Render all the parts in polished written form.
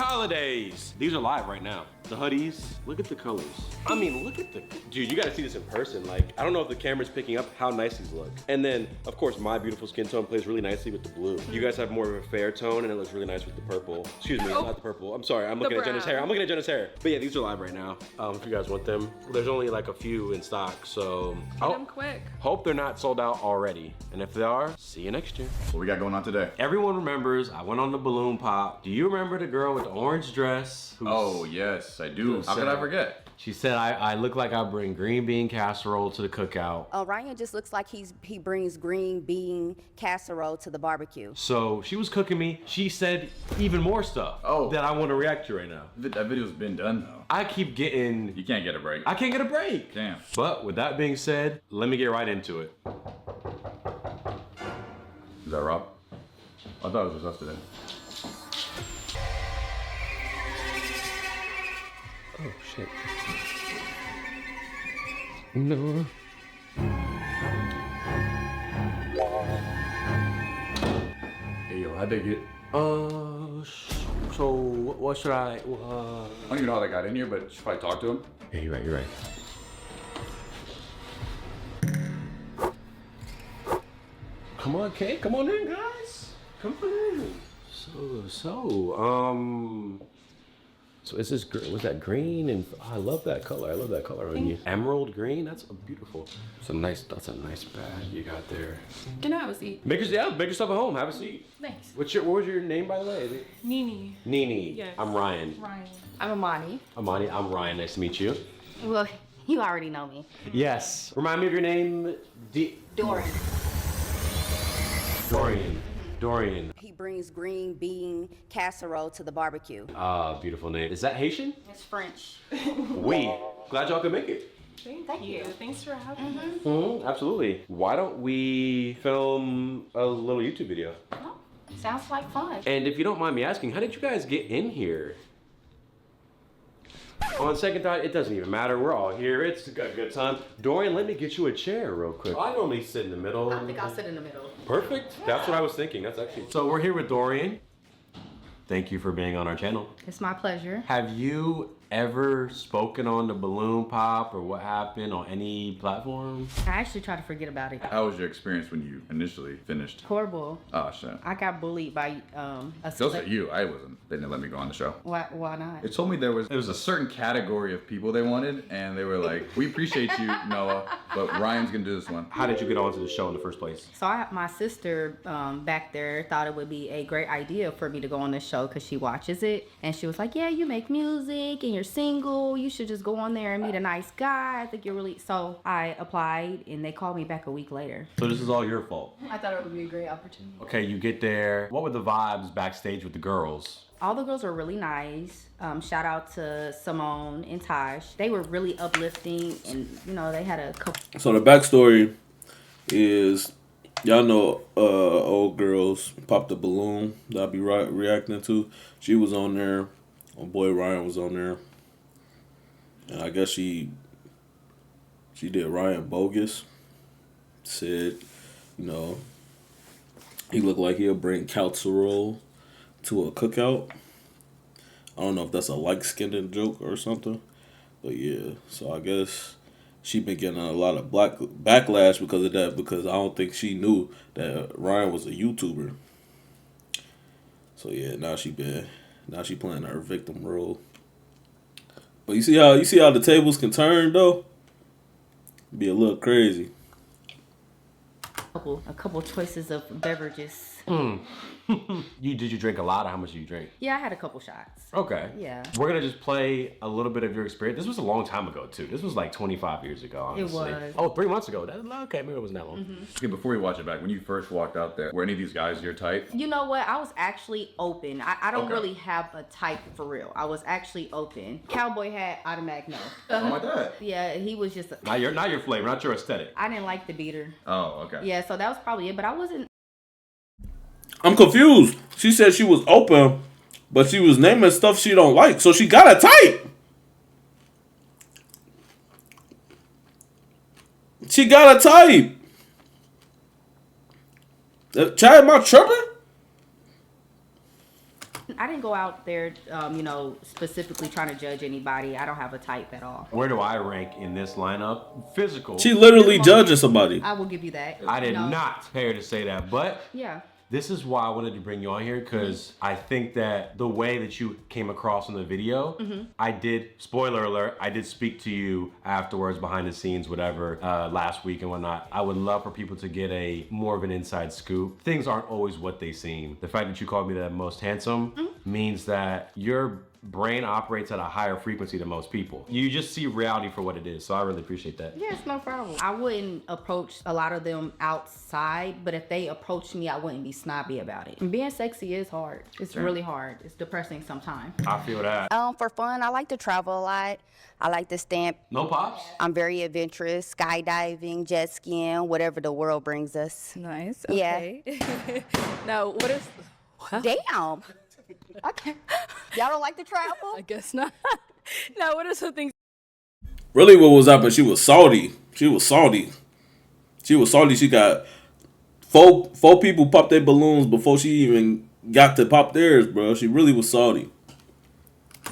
holidays. These are live right now. The hoodies, look at the colors. I mean, look at the, dude, you gotta see this in person. Like, I don't know if the camera's picking up how nice these look. And then, of course, my beautiful skin tone plays really nicely with the blue. You guys have more of a fair tone and it looks really nice with the purple. Excuse me, not the purple. I'm sorry, I'm looking at Jenna's hair. I'm looking at Jenna's hair. But yeah, these are live right now. If you guys want them, there's only like a few in stock, so. Get them quick. Hope they're not sold out already. And if they are, see you next year. What we got going on today? Everyone remembers I went on the balloon pop. Do you remember the girl with the orange dress? Oh, yes, I do. How could I forget? She said I look like I bring green bean casserole to the cookout. Ryan just looks like he brings green bean casserole to the barbecue. So she was cooking me. She said even more stuff that I want to react to right now. That video's been done though. I keep getting... You can't get a break. I can't get a break. Damn. But with that being said, let me get right into it. Is that Rob? I thought it was just us today. Oh shit. No. Hey yo, how'd they get? So what should I? I don't even know how they got in here, but should probably talk to him. Yeah, you're right. You're right. Come on, Kate. Come on in, guys. Come on in. So is this, was that green? And oh, I love that color. I love that color on you. Emerald green. That's beautiful. That's a nice bag you got there. Can I have a seat? Make yourself at home. Have a seat. Thanks. What was your name, by the way? Nini. Nini. Yes. I'm Ryan. Ryan. I'm Amani. Amani. I'm Ryan. Nice to meet you. Well, you already know me. Yes. Remind me of your name. Dorian. Dorian. He brings green bean casserole to the barbecue. Ah, beautiful name. Is that Haitian? It's French. Oui. Glad y'all could make it. Thank you. Thanks for having us. Absolutely. Why don't we film a little YouTube video? Oh, sounds like fun. And if you don't mind me asking, how did you guys get in here? On second thought, it doesn't even matter. We're all here. It's a good time. Dorian, let me get you a chair real quick. I normally sit in the middle. I think I'll sit in the middle. Perfect. That's what I was thinking. That's actually. So we're here with Dorian. Thank you for being on our channel. It's my pleasure. Have you ever spoken on the balloon pop or what happened on any platform? I actually try to forget about it. How was your experience when you initially finished? Horrible. Oh shit. I got bullied by a Those are you. I wasn't. They didn't let me go on the show. Why not? It told me there was a certain category of people they wanted, and they were like, "We appreciate you, Noah, but Ryan's gonna do this one." How did you get onto the show in the first place? So my sister back there thought it would be a great idea for me to go on this show because she watches it, and she was like, "Yeah, you make music and you're single. You should just go on there and meet a nice guy. I think you're really." So I applied, and they called me back a week later. So this is all your fault. I thought it would be a great opportunity. Okay, you get there. What were the vibes backstage with the girls? All the girls were really nice. Shout out to Simone and Tosh. They were really uplifting, and they had a couple. So the backstory is, y'all know, old girls Pop the Balloon that I be reacting to. She was on there. My boy Ryan was on there, and I guess she did Ryan bogus. Said, he looked like he'll bring casserole to a cookout. I don't know if that's a light-skinned joke or something, but yeah. So I guess she been getting a lot of backlash because of that, because I don't think she knew that Ryan was a YouTuber. So yeah, now she playing her victim role. But you see how the tables can turn though? Be a little crazy. A couple choices of beverages. Did you drink a lot? Or how much did you drink? Yeah, I had a couple shots. Okay. Yeah. We're gonna just play a little bit of your experience. This was a long time ago too. This was like 25 years ago, honestly. It was. Oh, 3 months ago. Okay, maybe it wasn't that long. Okay, before we watch it back, when you first walked out there, were any of these guys your type? You know what? I was actually open. I don't really have a type for real. I was actually open. Cowboy hat, automatic no. Oh my god. Yeah, he was just. Not your flavor, not your aesthetic. I didn't like the beater. Oh, okay. Yeah, so that was probably it. But I wasn't. I'm confused. She said she was open, but she was naming stuff she don't like. So she got a type. She got a type. Chad, am I tripping? didn't go out there, you know, specifically trying to judge anybody. I don't have a type at all. Where do I rank in this lineup? Physical. She literally judging somebody. I will give you that. I did not pay her to say that, but Yeah. this is why I wanted to bring you on here, because I think that the way that you came across in the video, I did, spoiler alert, I did speak to you afterwards, behind the scenes, whatever, last week and whatnot. I would love for people to get a more of an inside scoop. Things aren't always what they seem. The fact that you called me the most handsome means that your brain operates at a higher frequency than most people. You just see reality for what it is, so I really appreciate that. Yes, no problem. I wouldn't approach a lot of them outside, but if they approached me, I wouldn't be snobby about it. And being sexy is hard. It's really hard. It's depressing sometimes. I feel that. For fun, I like to travel a lot. I like to stamp. No pops? I'm very adventurous, skydiving, jet skiing, whatever the world brings us. Nice. Yeah. Okay. Now, what is... Wow. Damn. Okay. Y'all don't like to travel? I guess not. Now, what are some things... Really, what was happening? She was salty. She was salty. She got four people pop their balloons before she even got to pop theirs, bro. She really was salty.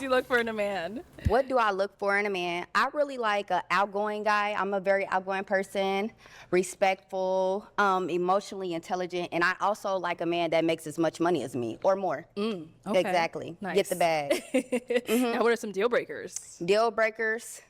you look for in a man? What do I look for in a man? I really like an outgoing guy. I'm a very outgoing person, respectful, emotionally intelligent, and I also like a man that makes as much money as me or more. Okay. Exactly. Nice. Get the bag. Now, what are some deal breakers? Deal breakers,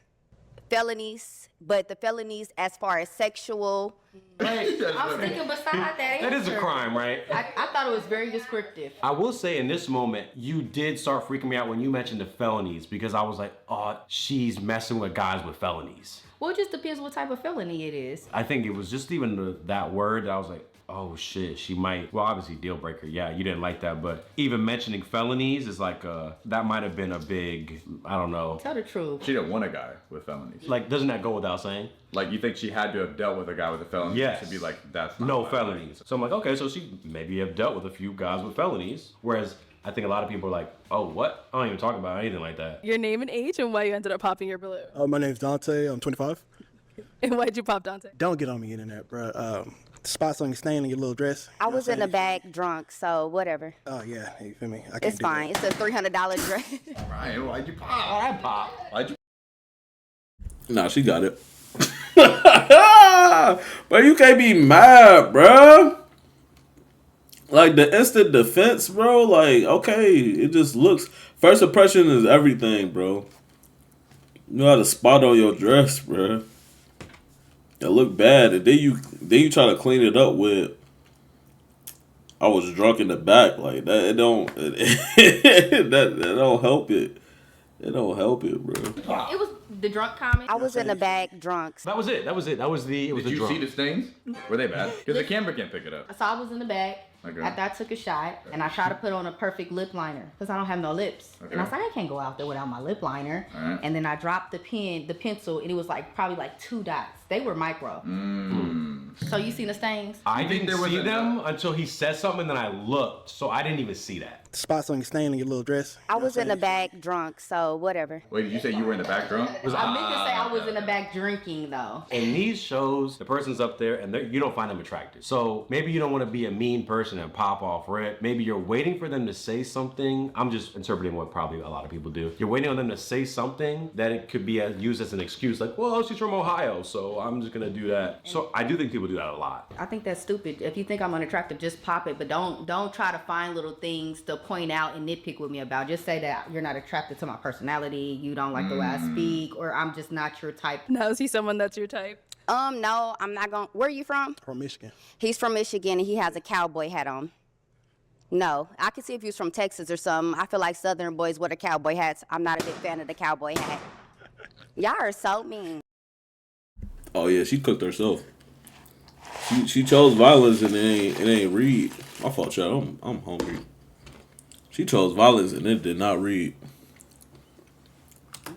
felonies, but the felonies as far as sexual. I was thinking beside that That is a answer. crime, right? I thought it was very descriptive. I will say in this moment, you did start freaking me out when you mentioned the felonies, because I was like, oh, she's messing with guys with felonies. Well, it just depends what type of felony it is. I think it was just even that word that I was like, oh shit, she might, well, obviously deal breaker. Yeah, you didn't like that, but even mentioning felonies is like, that might have been a big, I don't know. Tell the truth. She didn't want a guy with felonies. Like, doesn't that go without saying? Like, you think she had to have dealt with a guy with a felony? Yes. To be like, that's not No my felonies. So I'm like, okay, so she maybe have dealt with a few guys with felonies. Whereas I think a lot of people are like, oh, what? I don't even talk about anything like that. Your name and age and why you ended up popping your balloon. My name's Dante. I'm 25. And why'd you pop Dante? Don't get on the internet, bro. Spots on your stain in your little dress. I was in the back drunk, so whatever. Oh yeah, you feel me? I can't It's do fine. It's a $300 dress. Ryan, why'd you pop? Oh, I pop. Why'd you? Nah, she got it. But you can't be mad, bro. Like, the instant defense, bro, like, okay, it just looks, first impression is everything, bro. You know how to spot on your dress, bro. It look bad, and then you try to clean it up with, I was drunk in the back, like that. It don't that don't help it. It don't help it, bro. It was the drunk comment. I was in the back drunk. That was it. That was the Did the you drunk. see the stains? Were they bad? Because the camera can't pick it up. So I was in the back. Okay. After I took a shot, and I tried to put on a perfect lip liner because I don't have no lips. Okay. And I was like, I can't go out there without my lip liner. Alright. And then I dropped the pencil, and it was like probably like 2 dots. They were micro. So you seen the stains? I You think didn't there was see a- them until he said something, and then I looked, so I didn't even see that. Spots on your stain in your little dress. I was in the back drunk, so whatever. Wait, did you say you were in the back drunk? I meant to say I was in the back drinking though. In these shows, the person's up there, and you don't find them attractive. So maybe you don't want to be a mean person and pop off rip. Maybe you're waiting for them to say something. I'm just interpreting what probably a lot of people do. You're waiting on them to say something that it could be used as an excuse, like, well, she's from Ohio, so I'm just gonna do that. So I do think people do that a lot. I think that's stupid. If you think I'm unattractive, just pop it, but don't try to find little things to point out and nitpick with me about. Just say that you're not attracted to my personality, you don't like the way I speak, or I'm just not your type. Now, is he someone that's your type? No, I'm not going. Where are you from? From Michigan. He's from Michigan and he has a cowboy hat on. No, I could see if he was from Texas or something. I feel like Southern boys wear the cowboy hats. I'm not a big fan of the cowboy hat. Y'all are so mean. Oh yeah, she cooked herself. She chose violence and it ain't read. My fault, y'all. I'm hungry. She chose violence and it did not read.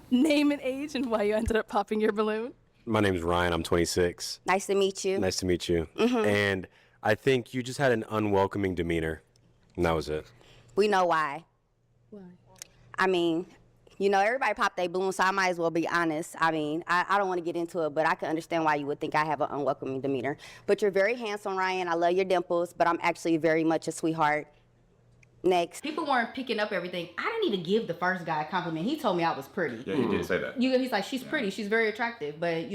Name and age and why you ended up popping your balloon? My name's Ryan. I'm 26. Nice to meet you. Nice to meet you. And I think you just had an unwelcoming demeanor. And that was it. We know why. Why? I mean, you know, everybody pop their balloon, so I might as well be honest. I mean, I don't want to get into it, but I can understand why you would think I have an unwelcoming demeanor. But you're very handsome, Ryan. I love your dimples, but I'm actually very much a sweetheart. Next. People weren't picking up everything. I didn't even give the first guy a compliment. He told me I was pretty. Yeah, you did say that. He's like, she's pretty, she's very attractive, but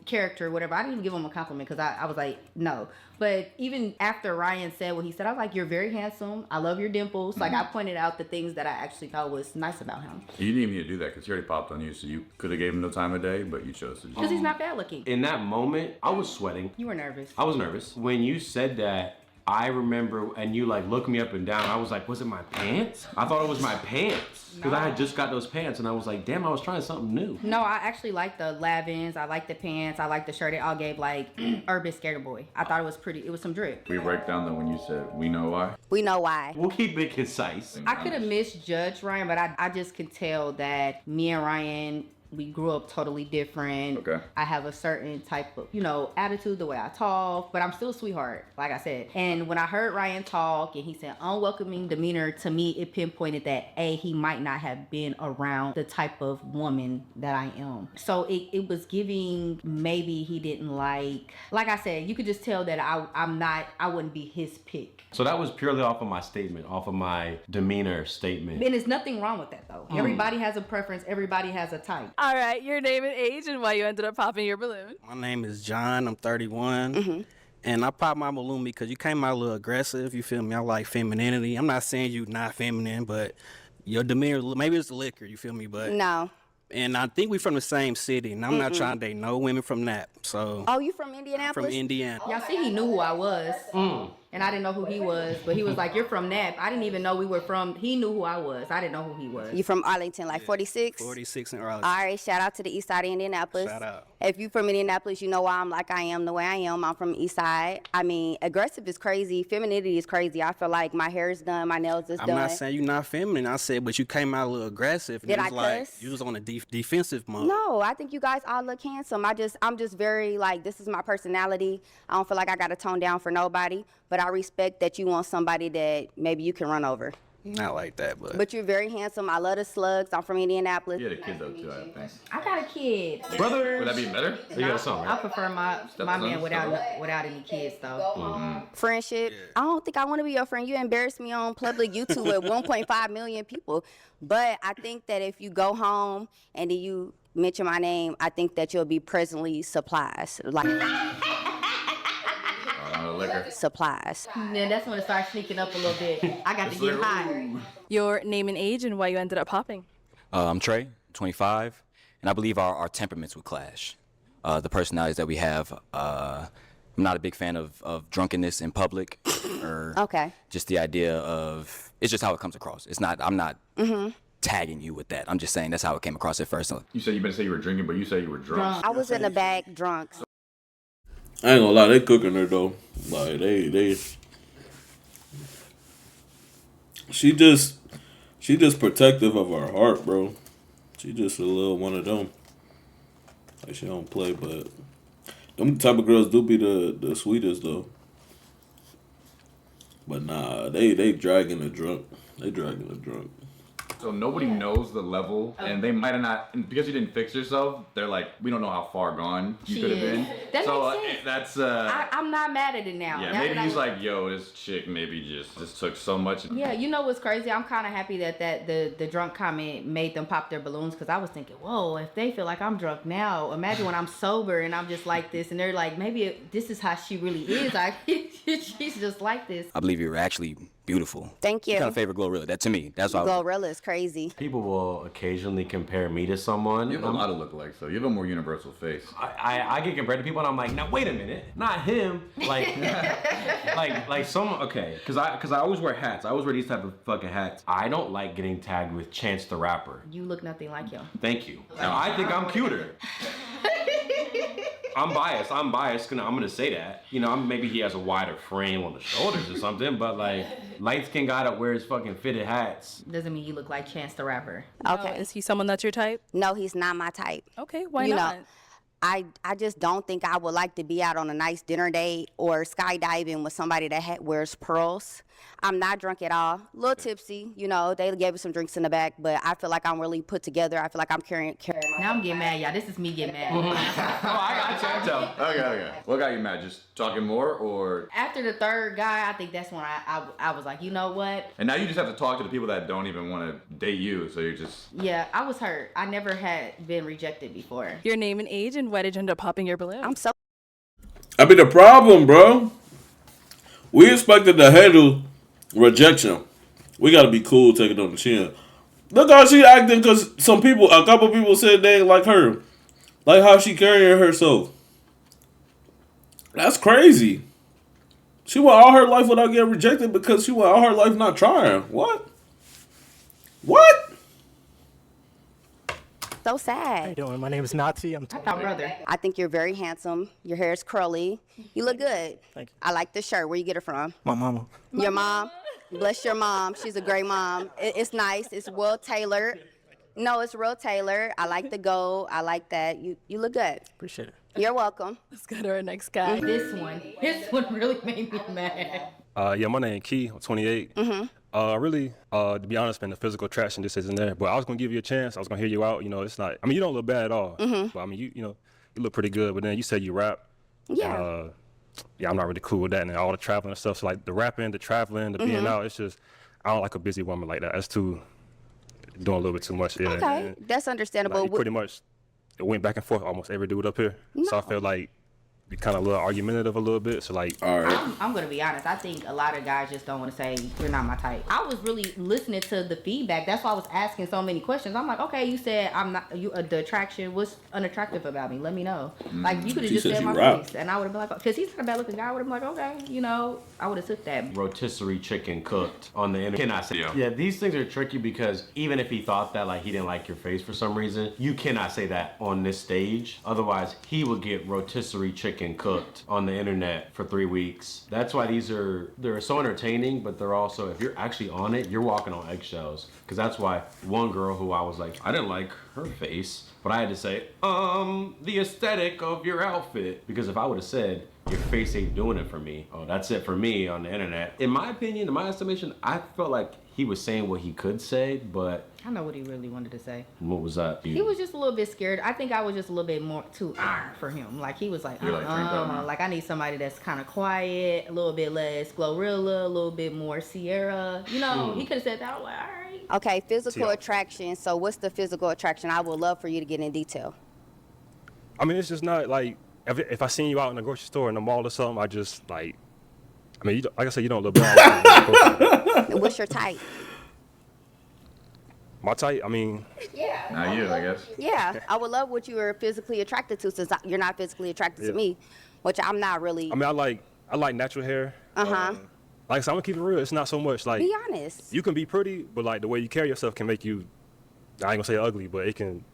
character, whatever. I didn't even give him a compliment because I was like, no. But even after Ryan said what he said, I was like, you're very handsome. I love your dimples. Like, I pointed out the things that I actually thought was nice about him. You didn't even need to do that because he already popped on you, so you could have gave him no time of day, but you chose to. Because he's not bad looking. In that moment, I was sweating. You were nervous. I was nervous. When you said that, I remember, and you like looked me up and down, I was like, was it my pants? I thought it was my pants. Because I had just got those pants and I was like, damn, I was trying something new. No, I actually like the Lavins. I like the pants. I like the shirt. It all gave like Urban Skater Boy. I thought it was pretty. It was some drip. We break down though when you said, we know why. We know why. We'll keep it concise. I could have misjudged Ryan, but I just could tell that me and Ryan, we grew up totally different. Okay. I have a certain type of, attitude, the way I talk, but I'm still a sweetheart, like I said. And when I heard Ryan talk and he said unwelcoming demeanor, to me, it pinpointed that he might not have been around the type of woman that I am. So it was giving maybe he didn't like I said, you could just tell that I wouldn't be his pick. So that was purely off of my statement, off of my demeanor statement. And there's nothing wrong with that though. Everybody has a preference. Everybody has a type. All right, your name and age and why you ended up popping your balloon. My name is John. I'm 31. And I popped my balloon because you came out a little aggressive. You feel me? I like femininity. I'm not saying you not feminine, but your demeanor, maybe it's the liquor, you feel me? But No. And I think we from the same city, and I'm not trying to date no women from that. So. Oh, you from Indianapolis? From Indiana. Y'all see, he knew who I was. And I didn't know who he was, but he was like, you're from Nap. I didn't even know we were from, he knew who I was. I didn't know who he was. You from Arlington, like 46? 46 in Arlington. All right, shout out to the east side of Indianapolis. Shout out. If you from Indianapolis, you know why I'm like I am the way I am. I'm from east side. I mean, aggressive is crazy. Femininity is crazy. I feel like my hair is done, my nails is done. I'm not saying you're not feminine. I said, but you came out a little aggressive. Did I like, cuss? You was on a defensive mode. No, I think you guys all look handsome. I'm just very like, this is my personality. I don't feel like I got to tone down for nobody, but I respect that you want somebody that maybe you can run over. Not like that, but. But you're very handsome. I love the slugs. I'm from Indianapolis. You had a kid though too, I think. I got a kid. Brothers. Would that be better? You got a son, I right? prefer my man without any kids though. Friendship. I don't think I want to be your friend. You embarrassed me on public YouTube with 1.5 million people. But I think that if you go home and then you mention my name, I think that you'll be presently supplies. Like Liquor. supplies. Then that's when it starts sneaking up a little bit. I got to get high. Your name and age and why you ended up popping. I'm Trey, 25, and I believe our temperaments would clash. The personalities that we have, I'm not a big fan of drunkenness in public, or Okay. just the idea of, it's just how it comes across. I'm not tagging you with that. I'm just saying that's how it came across at first. You said you better say you were drinking, but you said you were drunk. I was in the back drunk. I ain't gonna lie, they cooking her though. Like they. She just protective of her heart, bro. She just a little one of them. Like she don't play, but them type of girls do be the sweetest though. But nah, they dragging the drunk. They dragging the drunk. So nobody knows the level, and they might have not, and because you didn't fix yourself, they're like, we don't know how far gone you She could have is. been. That so makes sense. that's I'm not mad at it now. yeah, Now maybe that he's I- like, yo, this chick maybe just took so much. Yeah, you know what's crazy? I'm kind of happy that the drunk comment made them pop their balloons, because I was thinking, whoa, if they feel like I'm drunk now, imagine when I'm sober and I'm just like this, and they're like, maybe this is how she really is. She's just like this. I believe you're actually beautiful. Thank you. Kind of favorite Glorilla. That to me, that's why. Glorilla is crazy. People will occasionally compare me to someone. You have a lot of lookalikes, so you have a more universal face. I get compared to people and I'm like, now wait a minute, not him. Like, like someone. Okay, because I always wear hats. I always wear these type of fucking hats. I don't like getting tagged with Chance the Rapper. You look nothing like him. Thank you. Now I think I'm cuter. I'm biased. I'm gonna say that. You know, maybe he has a wider frame on the shoulders or something, but like light skinned guy that wears fucking fitted hats. Doesn't mean you look like Chance the Rapper. Okay. Is he someone that's your type? No, he's not my type. Okay, why You know, not? I just don't think I would like to be out on a nice dinner date or skydiving with somebody that wears pearls. I'm not drunk at all. A little tipsy, you know. They gave us some drinks in the back, but I feel like I'm really put together. I feel like I'm carrying. Now I'm getting mad, y'all. This is me getting mad. I got you. Okay. What got you mad? Just talking more, or? After the third guy, I think that's when I was like, you know what? And now you just have to talk to the people that don't even want to date you, so you're just. Yeah, I was hurt. I never had been rejected before. Your name and age, and why did you end up popping your balloon? I'm so. I mean, the problem, bro. We expected to handle rejection. We gotta be cool, take it on the chin. Look how she acting, because a couple people said they ain't like her. Like how she carrying herself. That's crazy. She went all her life without getting rejected because she went all her life not trying. What? So sad. How you doing? My name is Nazi. I'm My brother. I think you're very handsome. Your hair is curly. You look good. Thank you. I like the shirt. Where you get it from? my mama. Your mom? Bless your mom. She's a great mom. It's nice. It's well tailored. No, it's real tailored. I like the gold. I like that. You look good. Appreciate it. You're welcome. Let's go to our next guy. This one really made me mad. Yeah, my name Key. I'm 28. Really, to be honest, man, the physical attraction just isn't there. But I was gonna give you a chance. I was gonna hear you out. You know, it's not. I mean, you don't look bad at all. But I mean, you look pretty good. But then you said you rap. Yeah. And, yeah, I'm not really cool with that. And all the traveling and stuff. So like the rapping, the traveling, the being out. It's just I don't like a busy woman like that. That's doing a little bit too much. Yeah. Okay, And, that's understandable. like, you pretty much it went back and forth almost every dude up here. So I felt like we kind of a little argumentative a little bit. So like, All right. I'm gonna be honest. I think a lot of guys just don't want to say you're not my type. I was really listening to the feedback. That's why I was asking so many questions. I'm like, okay, you said I'm not you. The attraction was unattractive about me. Let me know. Like you could have She just said said you my rap. face, and I would have been like, because he's not a bad looking guy. I would have been like, okay, I would have took that. Rotisserie chicken cooked on the internet. Cannot say. Yeah, these things are tricky because even if he thought that like he didn't like your face for some reason, you cannot say that on this stage. Otherwise, he would get rotisserie chicken cooked on the internet for 3 weeks. That's why they're so entertaining, but they're also, if you're actually on it, you're walking on eggshells. Because that's why one girl who I was like, I didn't like her face, but I had to say, the aesthetic of your outfit. Because if I would have said, your face ain't doing it for me, oh, that's it for me on the internet. In my opinion, in my estimation, I felt like he was saying what he could say, but I know what he really wanted to say. what was that? He was just a little bit scared. I think I was just a little bit more too for him. Like he was like, You're like, drink up now. like I need somebody that's kind of quiet, a little bit less Glorilla, a little bit more Sierra. You know, he could have said that. I was like, all right. Okay, physical Yeah. attraction. So what's the physical attraction? I would love for you to get in detail. I mean, it's just not like if I seen you out in the grocery store in the mall or something, I just like. I mean, like I said, you don't look bad. What's your type? My type, I mean, Not you, I guess. Yeah, I would love what you were physically attracted to since you're not physically attracted to me, which I'm not really. I like natural hair. Uh-huh. Like I said, I'm gonna keep it real. It's not so much like Be honest. you can be pretty, but like the way you carry yourself can make you. I ain't gonna say ugly, but it can.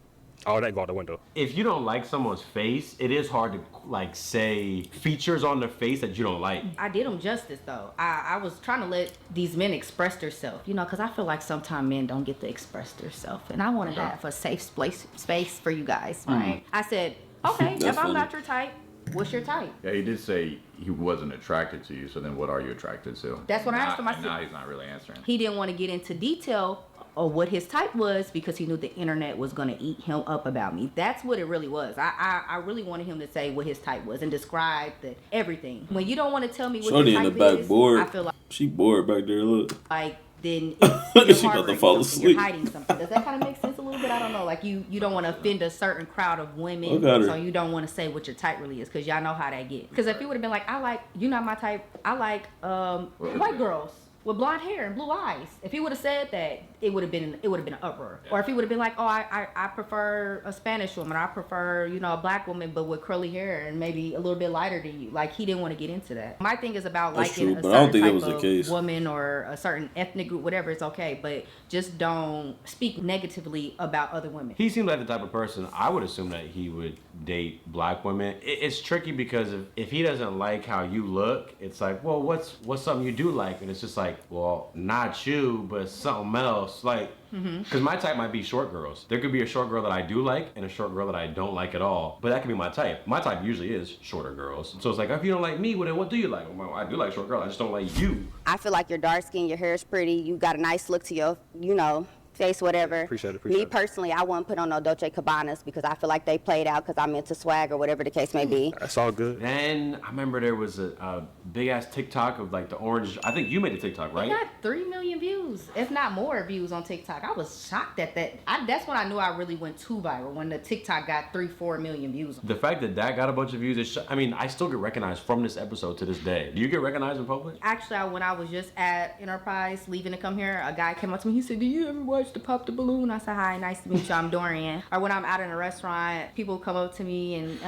All that go out the window. If you don't like someone's face, it is hard to like say features on their face that you don't like. I did them justice though. I was trying to let these men express themselves, because I feel like sometimes men don't get to express themselves, and I wanted to have a safe space for you guys, right? I said, okay, That's if I'm funny. not your type, what's your type? Yeah, he did say he wasn't attracted to you. So then, what are you attracted to? That's what I asked him. I And said- now he's not really answering. He didn't want to get into detail of what his type was because he knew the internet was going to eat him up about me. That's what it really was. I really wanted him to say what his type was and describe everything. When you don't want to tell me what Shorty your in the type back is, bored. I feel She bored back there. Look. like then She you're about to harboring fall something. asleep. You're hiding something. Does that kind of make sense a little bit? I don't know. Like you don't want to offend a certain crowd of women, Look at her. so you don't want to say what your type really is because y'all know how that get. Because if he would have been like, you're not my type. I like white girls with blonde hair and blue eyes. If he would have said that, it would have been an uproar. Or if he would have been like, I prefer a Spanish woman. I prefer a black woman but with curly hair and maybe a little bit lighter than you. Like he didn't want to get into that. My thing is about That's liking true, a but I don't certain think that type was the of case. woman or a certain ethnic group, whatever. It's okay, but just don't speak negatively about other women. He seemed like the type of person I would assume that he would date black women. It's tricky because if he doesn't like how you look, it's like, well, what's something you do like? And it's just like, like, well, not you, but something else. Like, because my type might be short girls. There could be a short girl that I do like and a short girl that I don't like at all. But that could be my type. My type usually is shorter girls. So it's like, if you don't like me, well, then what do you like? Well, I do like short girls. I just don't like you. I feel like you're dark skinned, your hair is pretty, you got a nice look to your, face, whatever. Appreciate it. Me personally, I wouldn't put on no Dolce Cabbanas because I feel like they played out because I'm into swag or whatever the case may be. That's all good. Then I remember there was a big ass TikTok of like the orange. I think you made the TikTok, right? It got 3 million views, if not more views on TikTok. I was shocked at that. That's when I knew I really went too viral, when the TikTok got 3-4 million views. The fact that got a bunch of views, I mean, I still get recognized from this episode to this day. Do you get recognized in public? Actually, when I was just at Enterprise leaving to come here, a guy came up to me. He said, "Do you ever watch the Pop the Balloon?" I said, "Hi, nice to meet you. I'm Dorian." Or when I'm out in a restaurant, people come up to me and,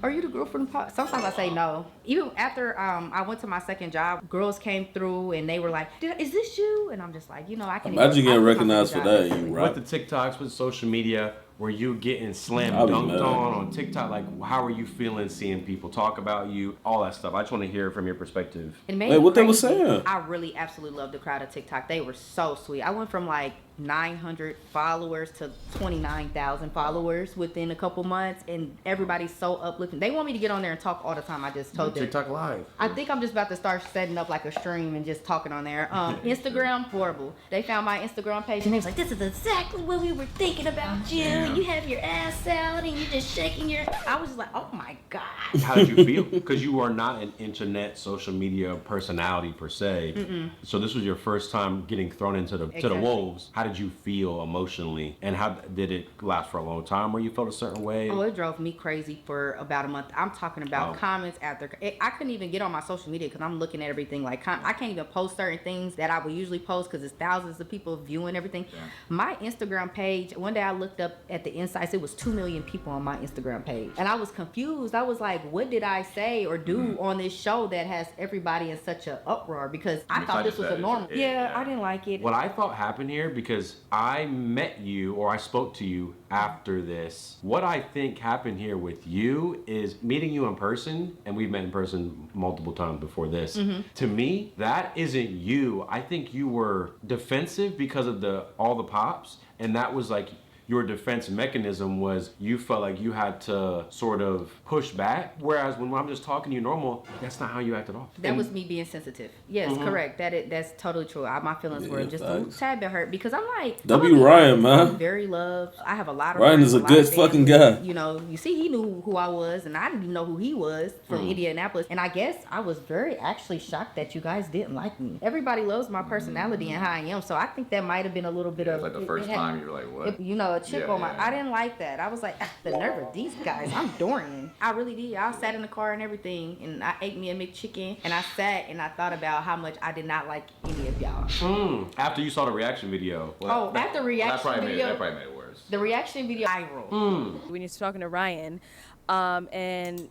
are you the girl from the Pop? Sometimes I say no. Even after I went to my second job, girls came through and they were like, "Is this you?" And I'm just like, I can imagine getting recognized for that. You right? With the TikToks, with social media, were you getting slam I'll be dunked mad. on TikTok? Like, how are you feeling seeing people talk about you? All that stuff. I just want to hear from your perspective. It made Hey, me what they were crazy. saying? I really absolutely loved the crowd of TikTok. They were so sweet. I went from like 900 followers to 29,000 followers within a couple months, and everybody's so uplifting. They want me to get on there and talk all the time. I just told them. TikTok Live. I think I'm just about to start setting up like a stream and just talking on there. Instagram, horrible. They found my Instagram page and they was like, "This is exactly what we were thinking about you. You have your ass out and you just shaking your." I was just like, "Oh my god." How did you feel? Because you are not an internet social media personality per se. So this was your first time getting thrown into the Exactly. wolves. How did you feel emotionally, and how did it last for a long time where you felt a certain way? Oh, it drove me crazy for about a month. I'm talking about Wow. comments after. I couldn't even get on my social media because I'm looking at everything. Like, I can't even post certain things that I would usually post because it's thousands of people viewing everything. Yeah. My Instagram page, one day I looked up at the insights, it was 2 million people on my Instagram page. And I was confused. I was like, what did I say or do on this show that has everybody in such an uproar? Because I It's thought like this was that, a normal. it's- Yeah, yeah. I didn't like it. What I thought happened here, because I met you or I spoke to you after this, what I think happened here with you is meeting you in person, and we've met in person multiple times before this. To me, that isn't you. I think you were defensive because of all the pops, and that was like your defense mechanism was you felt like you had to sort of push back. Whereas when I'm just talking to you normal, that's not how you acted off. That was me being sensitive. Yes, correct. That's totally true. My feelings were Yeah, just facts. a tad bit hurt because I'm like, W. I'm Ryan, man. I'm very loved. I have a lot of Ryan friends, is a lot good of fucking family. guy. You see, he knew who I was, and I didn't even know who he was from Indianapolis. And I guess I was very actually shocked that you guys didn't like me. Everybody loves my personality and how I am, so I think that might have been a little bit It's of like the first time you were like, what? a chip Yeah, on my. yeah. I didn't like that. I was like, the nerve of these guys. I'm Dorian. I really did. I sat in the car and everything, and I ate me a McChicken, and I sat and I thought about how much I did not like any of y'all. After you saw the reaction video. After reaction That probably video, made it worse. the reaction video viral. When you're talking to Ryan, and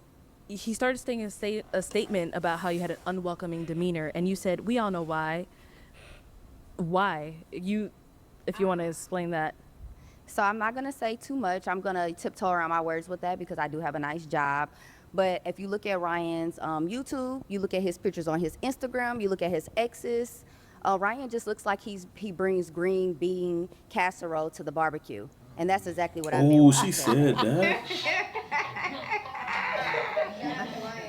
he started saying a statement about how you had an unwelcoming demeanor, and you said, "We all know why." Why? If you want to explain that. So I'm not gonna say too much. I'm gonna tiptoe around my words with that because I do have a nice job. But if you look at Ryan's YouTube, you look at his pictures on his Instagram, you look at his exes, Ryan just looks like he brings green bean casserole to the barbecue. And that's exactly what I meant. Oh, when I she said said that.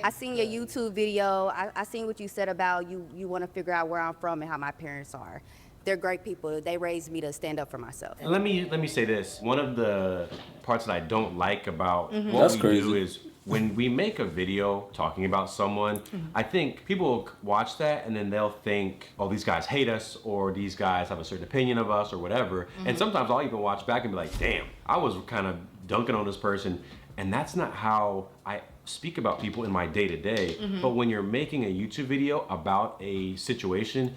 I seen your YouTube video. I seen what you said about you want to figure out where I'm from and how my parents are. They're great people. They raised me to stand up for myself. Let me say this. One of the parts that I don't like about what That's we crazy. do is when we make a video talking about someone, I think people will watch that and then they'll think, oh, these guys hate us or these guys have a certain opinion of us or whatever. And sometimes I'll even watch back and be like, damn, I was kind of dunking on this person. And that's not how I speak about people in my day-to-day. But when you're making a YouTube video about a situation,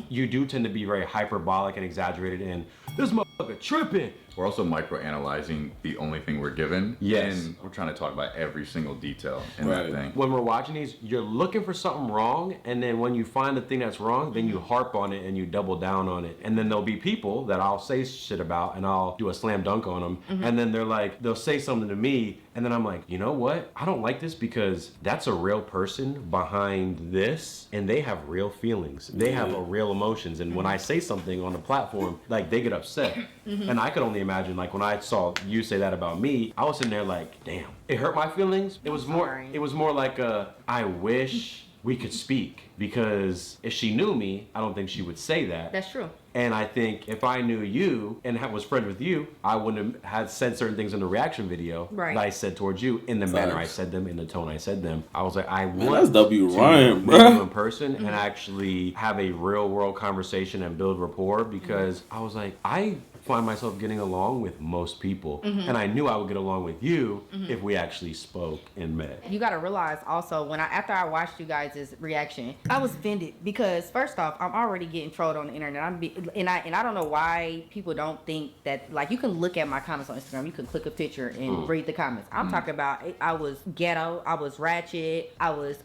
you do tend to be very hyperbolic and exaggerated and this motherfucker tripping. we're also micro-analyzing the only thing we're given. Yes. And we're trying to talk about every single detail in Right. that thing. When we're watching these, you're looking for something wrong, and then when you find the thing that's wrong, then you harp on it and you double down on it. And then there'll be people that I'll say shit about, and I'll do a slam dunk on them, and then they'll say something to me, and then I'm like, you know what? I don't like this because that's a real person behind this, and they have real feelings. They have a real emotions, and when I say something on the platform, like they get upset. And I could only imagine, like when I saw you say that about me, I was sitting there like, damn, it hurt my feelings. It was more like I wish we could speak, because if she knew me, I don't think she would say that. That's true. And I think if I knew you and was friends with you, I wouldn't have had said certain things in the reaction video Right. that I said towards you in the manner I said them, in the tone I said them. I was like, I want that's W. to Ryan, meet bruh. you in person and actually have a real world conversation and build rapport, because I was like, I find myself getting along with most people, and I knew I would get along with you if we actually spoke and met. You gotta realize also, after I watched you guys' reaction, I was offended because first off, I'm already getting trolled on the internet. And I don't know why people don't think that, like, you can look at my comments on Instagram, you can click a picture and read the comments. I'm talking about I was ghetto, I was ratchet, I was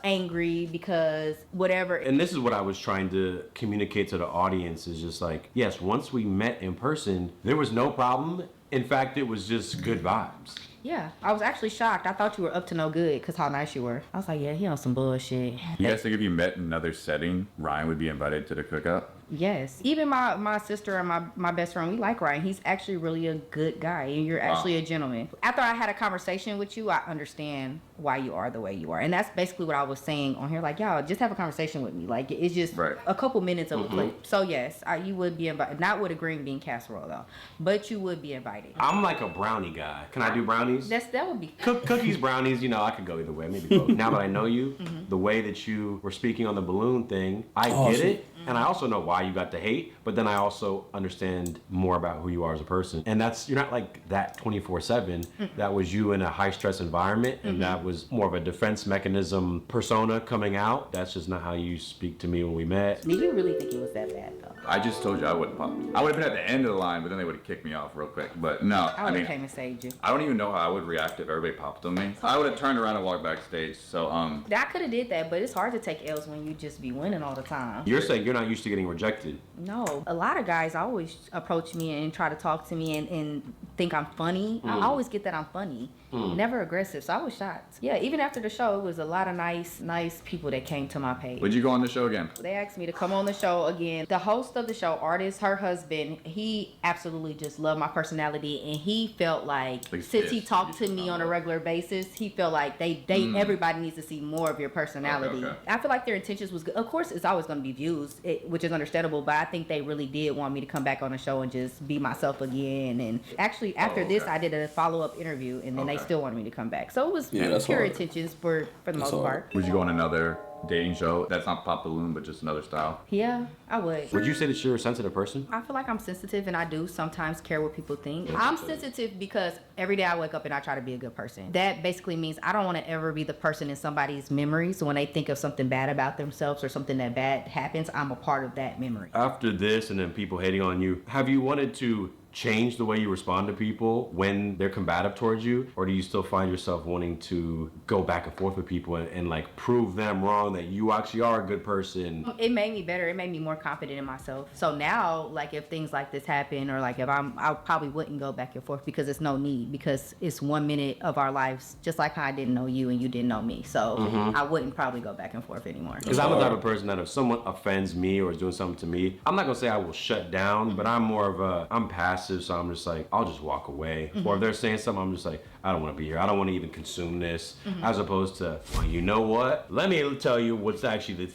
angry because whatever. And this is what I was trying to communicate to the audience, is just like, yes, once we met in person, there was no problem. In fact, it was just good vibes. Yeah, I was actually shocked. I thought you were up to no good because how nice you were. I was like, yeah, he on some bullshit. You guys think if you met in another setting, Ryan would be invited to the cookout? Yes. Even my sister and my best friend, we like Ryan. He's actually really a good guy, and you're actually a gentleman. After I had a conversation with you, I understand why you are the way you are. And that's basically what I was saying on here. Like, y'all, just have a conversation with me. Like, it's just a couple minutes of a clip. So, yes, you would be invited. Not with a green bean casserole, though. But you would be invited. I'm like a brownie guy. Can I do brownies? That would be... Cookies, brownies, you know, I could go either way. Maybe both. Now that I know you, the way that you were speaking on the balloon thing, I get it. And I also know why you got the hate, but then I also understand more about who you are as a person. And you're not like that 24/7. That was you in a high stress environment, and that was more of a defense mechanism persona coming out. That's just not how you speak to me when we met. Did you really think it was that bad, though? I just told you I wouldn't pop. I would have been at the end of the line, but then they would have kicked me off real quick. But no, I would have came and saved you. I don't even know how I would react if everybody popped on me. I would have turned around and walked backstage. So I could have did that, but it's hard to take L's when you just be winning all the time. You're saying you're not used to getting rejected. No, a lot of guys always approach me and try to talk to me and think I'm funny. I always get that I'm funny, never aggressive. So I was shocked. Yeah, even after the show, it was a lot of nice people that came to my page. would you go on the show again? They asked me to come on the show again. The host of the show, Artist, her husband, he absolutely just loved my personality, and he felt like since he talked to me on a regular basis, he felt like everybody needs to see more of your personality. Okay. I feel like their intentions was good. Of course, it's always going to be views, which is understandable, but I think they really did want me to come back on the show and just be myself again. And actually, after this, I did a follow-up interview, and then they still wanted me to come back. So it was pure intentions for the most part. Would you go on another dating show that's not Pop Balloon, but just another style? Yeah, I would. Would you say that you're a sensitive person? I feel like I'm sensitive, and I do sometimes care what people think. I'm sensitive because every day I wake up and I try to be a good person. That basically means I don't want to ever be the person in somebody's memory. So when they think of something bad about themselves or something that bad happens, I'm a part of that memory. After this and then people hating on you, have you wanted to change the way you respond to people when they're combative towards you, or do you still find yourself wanting to go back and forth with people and like prove them wrong that you actually are a good person? It made me better. It made me more confident in myself. So now, like, if things like this happen, or like if I probably wouldn't go back and forth because it's no need, because it's 1 minute of our lives, just like how I didn't know you and you didn't know me. So I wouldn't probably go back and forth anymore. Because I'm the type of person that if someone offends me or is doing something to me, I'm not gonna say I will shut down, but I'm more of I'm passive, so I'm just like, I'll just walk away. Or if they're saying something, I'm just like, I don't want to be here. I don't want to even consume this. As opposed to, well, you know what? Let me tell you what's actually the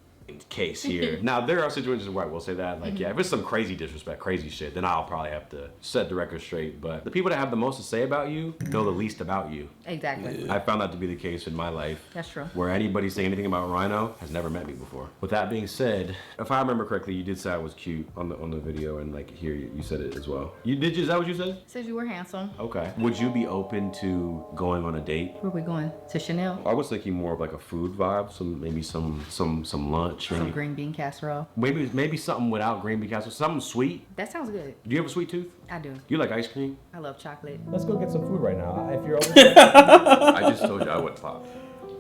case here. Now, there are situations where I will say that, like, yeah, if it's some crazy disrespect, crazy shit, then I'll probably have to set the record straight. But the people that have the most to say about you know the least about you. Exactly. I found that to be the case in my life. That's true. Where anybody saying anything about Rhino has never met me before. With that being said, if I remember correctly, you did say I was cute on the video, and like here you said it as well. Is that what you said? Said you were handsome. Okay. Would you be open to going on a date? Where are we going? To Chanel? I was thinking more of like a food vibe, maybe some lunch. Chinny. Some green bean casserole. Maybe something without green bean casserole. Something sweet. That sounds good. Do you have a sweet tooth? I do. You like ice cream? I love chocolate. Let's go get some food right now. If you're over I just told you I wouldn't pop.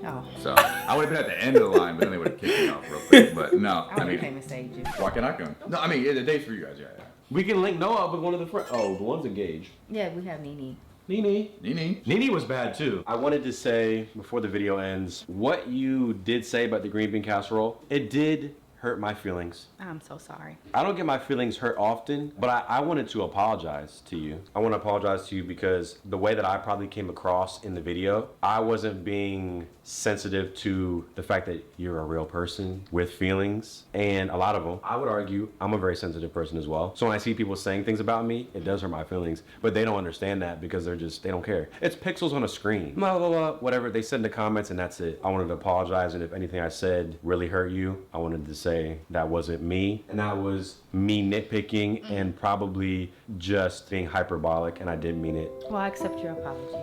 Oh. So I would have been at the end of the line, but then they would have kicked me off real quick. But no, I would have came and saved you. why can't I come? No, I mean, the date's for you guys, yeah. We can link Noah up with one of the friends. Oh, the one's engaged. Yeah, we have Nene. Nene was bad too. I wanted to say before the video ends, what you did say about the green bean casserole, it did hurt my feelings. I'm so sorry. I don't get my feelings hurt often, but I wanted to apologize to you. I want to apologize to you because the way that I probably came across in the video, I wasn't being sensitive to the fact that you're a real person with feelings, and a lot of them, I would argue, I'm a very sensitive person as well. So when I see people saying things about me, it does hurt my feelings, but they don't understand that because they don't care. It's pixels on a screen, blah, blah, blah, whatever. They send the comments and that's it. I wanted to apologize, and if anything I said really hurt you, I wanted to say that wasn't me, and that was me nitpicking and probably just being hyperbolic, and I didn't mean it. Well, I accept your apology.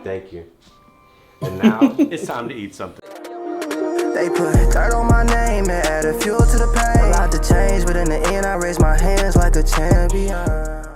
Thank you. And now it's time to eat something. They put dirt on my name and added fuel to the pain. A lot to change, but in the end I raised my hands like a champion.